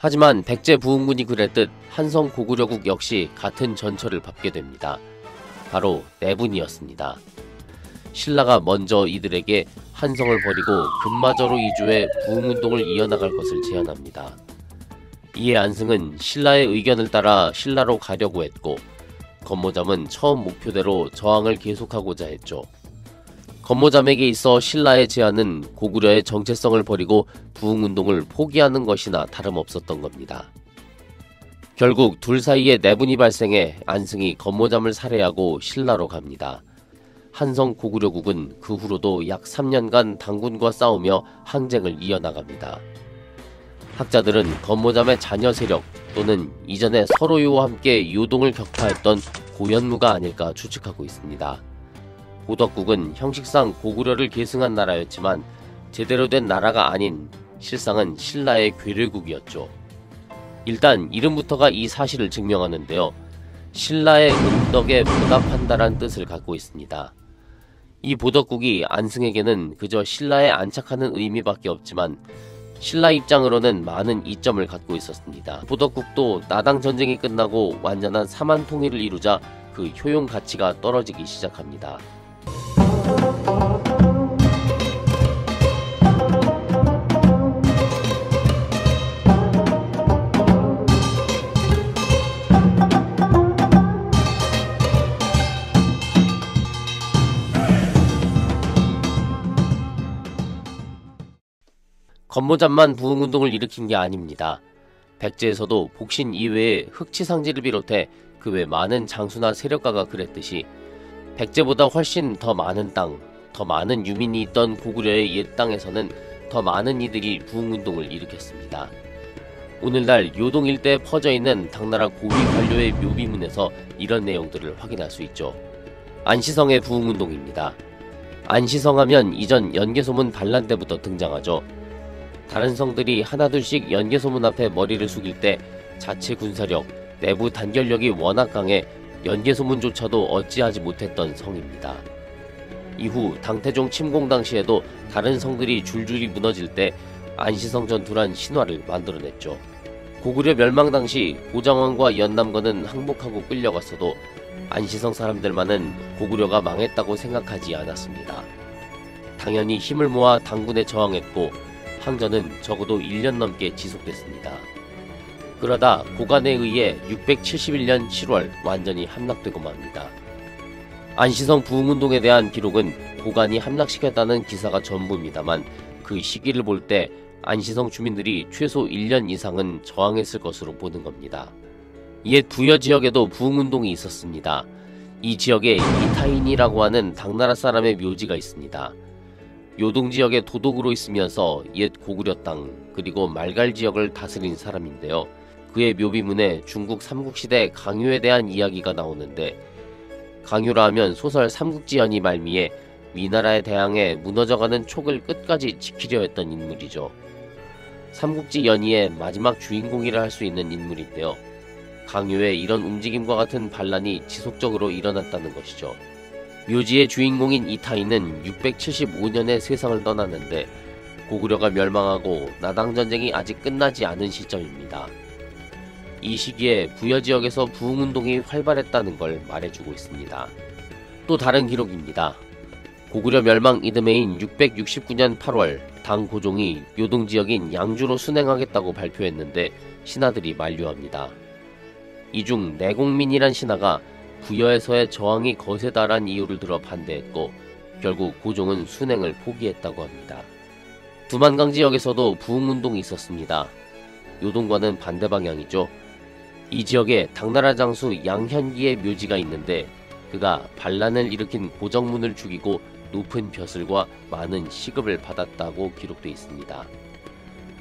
하지만 백제 부흥군이 그랬듯 한성 고구려국 역시 같은 전철을 밟게 됩니다. 바로 내분이었습니다. 신라가 먼저 이들에게 한성을 버리고 금마저로 이주해 부흥운동을 이어나갈 것을 제안합니다. 이에 안승은 신라의 의견을 따라 신라로 가려고 했고, 건모잠은 처음 목표대로 저항을 계속하고자 했죠. 건모잠에게 있어 신라의 제안은 고구려의 정체성을 버리고 부흥운동을 포기하는 것이나 다름없었던 겁니다. 결국 둘 사이에 내분이 발생해 안승이 건모잠을 살해하고 신라로 갑니다. 한성 고구려국은 그 후로도 약 3년간 당군과 싸우며 항쟁을 이어나갑니다. 학자들은 건모잠의 자녀 세력 또는 이전에 서로유와 함께 요동을 격파했던 고현무가 아닐까 추측하고 있습니다. 보덕국은 형식상 고구려를 계승한 나라였지만 제대로 된 나라가 아닌 실상은 신라의 괴뢰국이었죠. 일단 이름부터가 이 사실을 증명하는데요. 신라의 은덕에 보답한다란 뜻을 갖고 있습니다. 이 보덕국이 안승에게는 그저 신라에 안착하는 의미밖에 없지만 신라 입장으로는 많은 이점을 갖고 있었습니다. 보덕국도 나당 전쟁이 끝나고 완전한 사만 통일을 이루자 그 효용 가치가 떨어지기 시작합니다. 건모잠만 부흥운동을 일으킨 게 아닙니다. 백제에서도 복신 이외에 흑치상지를 비롯해 그 외 많은 장수나 세력가가 그랬듯이 백제보다 훨씬 더 많은 땅, 더 많은 유민이 있던 고구려의 옛 땅에서는 더 많은 이들이 부흥운동을 일으켰습니다. 오늘날 요동 일대에 퍼져있는 당나라 고위 관료의 묘비문에서 이런 내용들을 확인할 수 있죠. 안시성의 부흥운동입니다. 안시성하면 이전 연개소문 반란 때부터 등장하죠. 다른 성들이 하나둘씩 연개소문 앞에 머리를 숙일 때 자체 군사력, 내부 단결력이 워낙 강해 연개소문조차도 어찌하지 못했던 성입니다. 이후 당태종 침공 당시에도 다른 성들이 줄줄이 무너질 때 안시성 전투란 신화를 만들어냈죠. 고구려 멸망 당시 고장왕과 연남건은 항복하고 끌려갔어도 안시성 사람들만은 고구려가 망했다고 생각하지 않았습니다. 당연히 힘을 모아 당군에 저항했고 항전은 적어도 1년 넘게 지속됐습니다. 그러다 고간에 의해 671년 7월 완전히 함락되고 맙니다. 안시성 부흥운동에 대한 기록은 고간이 함락시켰다는 기사가 전부입니다만 그 시기를 볼 때 안시성 주민들이 최소 1년 이상은 저항했을 것으로 보는 겁니다. 옛 부여 지역에도 부흥운동이 있었습니다. 이 지역에 이타인이라고 하는 당나라 사람의 묘지가 있습니다. 요동 지역의 도독으로 있으면서 옛 고구려 땅 그리고 말갈 지역을 다스린 사람인데요. 그의 묘비문에 중국 삼국시대 강유에 대한 이야기가 나오는데, 강유라 하면 소설 삼국지연이 말미에 위나라에 대항해 무너져가는 촉을 끝까지 지키려 했던 인물이죠. 삼국지연의의 마지막 주인공이라 할 수 있는 인물인데요. 강유의 이런 움직임과 같은 반란이 지속적으로 일어났다는 것이죠. 묘지의 주인공인 이타이는 675년에 세상을 떠났는데 고구려가 멸망하고 나당전쟁이 아직 끝나지 않은 시점입니다. 이 시기에 부여지역에서 부흥운동이 활발했다는 걸 말해주고 있습니다. 또 다른 기록입니다. 고구려 멸망 이듬해인 669년 8월 당 고종이 요동지역인 양주로 순행하겠다고 발표했는데 신하들이 만류합니다. 이 중 내공민이란 신하가 부여에서의 저항이 거세다란 이유를 들어 반대했고 결국 고종은 순행을 포기했다고 합니다. 두만강 지역에서도 부흥운동이 있었습니다. 요동과는 반대 방향이죠. 이 지역에 당나라 장수 양현기의 묘지가 있는데 그가 반란을 일으킨 고정문을 죽이고 높은 벼슬과 많은 시급을 받았다고 기록되어 있습니다.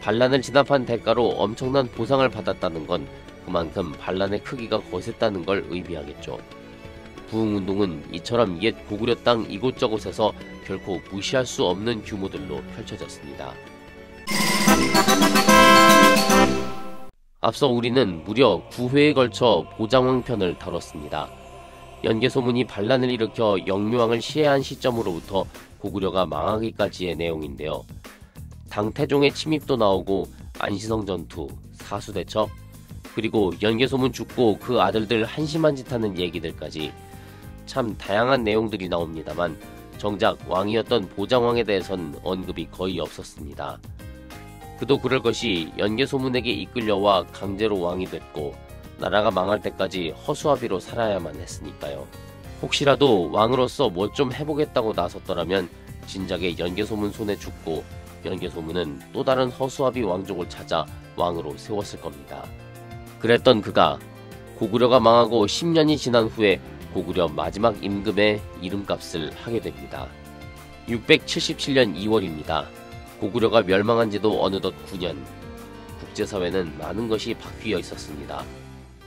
반란을 진압한 대가로 엄청난 보상을 받았다는 건 그만큼 반란의 크기가 거셌다는 걸 의미하겠죠. 부흥운동은 이처럼 옛 고구려 땅 이곳저곳에서 결코 무시할 수 없는 규모들로 펼쳐졌습니다. 앞서 우리는 무려 9회에 걸쳐 보장왕 편을 다뤘습니다. 연개소문이 반란을 일으켜 영묘왕을 시해한 시점으로부터 고구려가 망하기까지의 내용인데요. 당태종의 침입도 나오고 안시성 전투, 사수대첩, 그리고 연개소문 죽고 그 아들들 한심한 짓 하는 얘기들까지 참 다양한 내용들이 나옵니다만 정작 왕이었던 보장왕에 대해선 언급이 거의 없었습니다. 그도 그럴 것이 연개소문에게 이끌려와 강제로 왕이 됐고 나라가 망할 때까지 허수아비로 살아야만 했으니까요. 혹시라도 왕으로서 뭐 좀 해보겠다고 나섰더라면 진작에 연개소문 손에 죽고 연개소문은 또 다른 허수아비 왕족을 찾아 왕으로 세웠을 겁니다. 그랬던 그가 고구려가 망하고 10년이 지난 후에 고구려 마지막 임금의 이름값을 하게 됩니다. 677년 2월입니다. 고구려가 멸망한 지도 어느덧 9년. 국제사회는 많은 것이 바뀌어 있었습니다.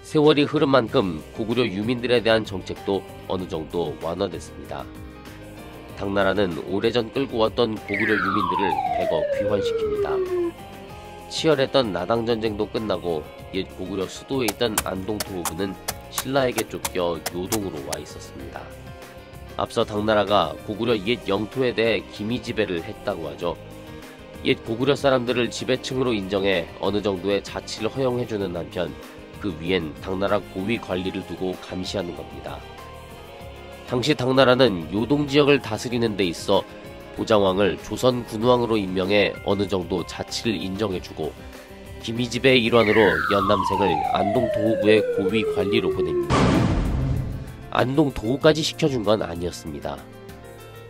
세월이 흐른 만큼 고구려 유민들에 대한 정책도 어느 정도 완화됐습니다. 당나라는 오래전 끌고 왔던 고구려 유민들을 대거 귀환시킵니다. 치열했던 나당전쟁도 끝나고 옛 고구려 수도에 있던 안동도후부는 신라에게 쫓겨 요동으로 와 있었습니다. 앞서 당나라가 고구려 옛 영토에 대해 기미 지배를 했다고 하죠. 옛 고구려 사람들을 지배층으로 인정해 어느 정도의 자치를 허용해주는 한편 그 위엔 당나라 고위 관리를 두고 감시하는 겁니다. 당시 당나라는 요동지역을 다스리는 데 있어 보장왕을 조선 군왕으로 임명해 어느 정도 자치를 인정해주고 기미지배의 일환으로 연남생을 안동도후부의 고위 관리로 보냅니다. 안동도후까지 시켜준 건 아니었습니다.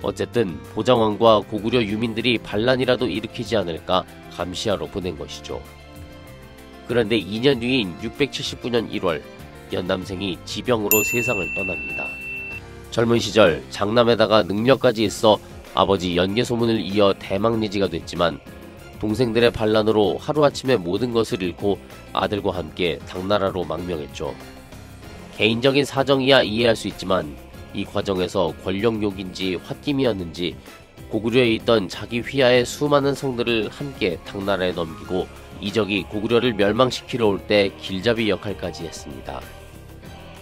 어쨌든 보장왕과 고구려 유민들이 반란이라도 일으키지 않을까 감시하러 보낸 것이죠. 그런데 2년 뒤인 679년 1월 연남생이 지병으로 세상을 떠납니다. 젊은 시절 장남에다가 능력까지 있어 아버지 연개소문을 이어 대망리지가 됐지만 동생들의 반란으로 하루아침에 모든 것을 잃고 아들과 함께 당나라로 망명했죠. 개인적인 사정이야 이해할 수 있지만 이 과정에서 권력욕인지 홧김이었는지 고구려에 있던 자기 휘하의 수많은 성들을 함께 당나라에 넘기고 이적이 고구려를 멸망시키러 올 때 길잡이 역할까지 했습니다.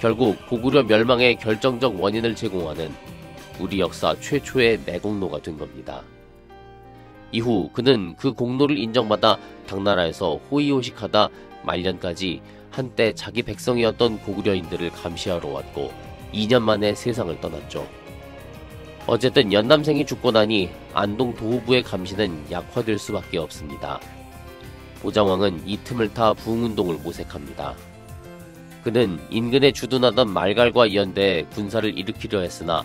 결국 고구려 멸망의 결정적 원인을 제공하는 우리 역사 최초의 매국노가 된 겁니다. 이후 그는 그 공로를 인정받아 당나라에서 호의호식하다 말년까지 한때 자기 백성이었던 고구려인들을 감시하러 왔고 2년 만에 세상을 떠났죠. 어쨌든 연남생이 죽고 나니 안동도후부의 감시는 약화될 수밖에 없습니다. 보장왕은 이 틈을 타 부흥운동을 모색합니다. 그는 인근에 주둔하던 말갈과 연대해 군사를 일으키려 했으나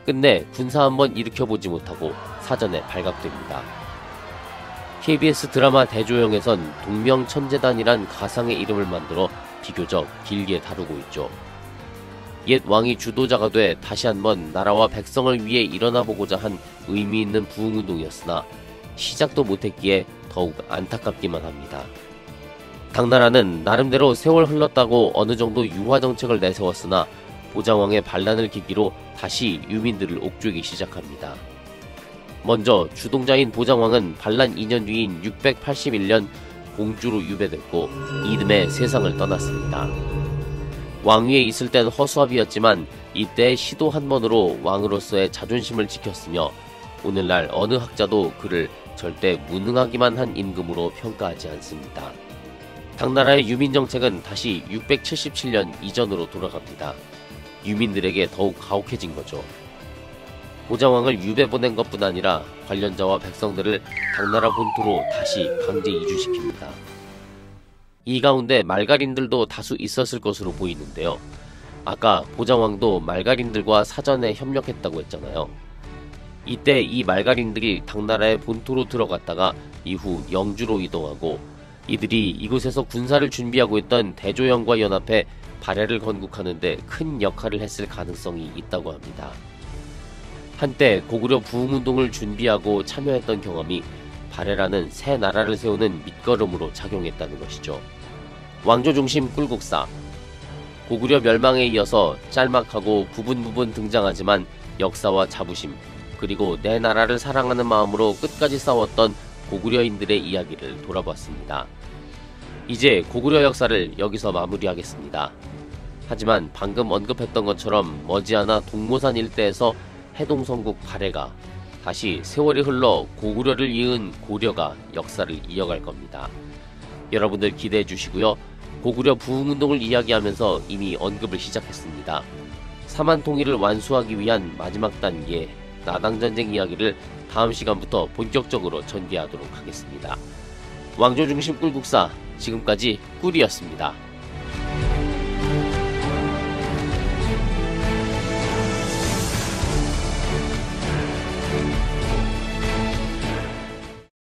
끝내 군사 한번 일으켜보지 못하고 사전에 발각됩니다. KBS 드라마 대조영에선 동명천재단이란 가상의 이름을 만들어 비교적 길게 다루고 있죠. 옛 왕이 주도자가 돼 다시 한번 나라와 백성을 위해 일어나보고자 한 의미 있는 부흥운동이었으나 시작도 못했기에 더욱 안타깝기만 합니다. 당나라는 나름대로 세월 흘렀다고 어느 정도 유화정책을 내세웠으나 보장왕의 반란을 계기로 다시 유민들을 옥죄기 시작합니다. 먼저 주동자인 보장왕은 반란 2년 뒤인 681년 공주로 유배됐고 이듬해 세상을 떠났습니다. 왕위에 있을 땐 허수아비였지만 이때 시도 한 번으로 왕으로서의 자존심을 지켰으며 오늘날 어느 학자도 그를 절대 무능하기만 한 임금으로 평가하지 않습니다. 당나라의 유민정책은 다시 677년 이전으로 돌아갑니다. 유민들에게 더욱 가혹해진 거죠. 보장왕을 유배 보낸 것뿐 아니라 관련자와 백성들을 당나라 본토로 다시 강제 이주시킵니다. 이 가운데 말갈인들도 다수 있었을 것으로 보이는데요. 아까 보장왕도 말갈인들과 사전에 협력했다고 했잖아요. 이때 이 말갈인들이 당나라의 본토로 들어갔다가 이후 영주로 이동하고 이들이 이곳에서 군사를 준비하고 있던 대조영과 연합해 발해를 건국하는데 큰 역할을 했을 가능성이 있다고 합니다. 한때 고구려 부흥운동을 준비하고 참여했던 경험이 발해라는 새 나라를 세우는 밑거름으로 작용했다는 것이죠. 왕조 중심 꿀국사. 고구려 멸망에 이어서 짤막하고 부분 등장하지만 역사와 자부심 그리고 내 나라를 사랑하는 마음으로 끝까지 싸웠던 고구려인들의 이야기를 돌아봤습니다. 이제 고구려 역사를 여기서 마무리하겠습니다. 하지만 방금 언급했던 것처럼 머지않아 동모산 일대에서 해동성국 발해가 다시 세월이 흘러 고구려를 이은 고려가 역사를 이어갈 겁니다. 여러분들 기대해 주시고요. 고구려 부흥운동을 이야기하면서 이미 언급을 시작했습니다. 사만 통일을 완수하기 위한 마지막 단계 나당전쟁 이야기를 다음 시간부터 본격적으로 전개하도록 하겠습니다. 왕조 중심 꿀국사 지금까지 꿀이었습니다.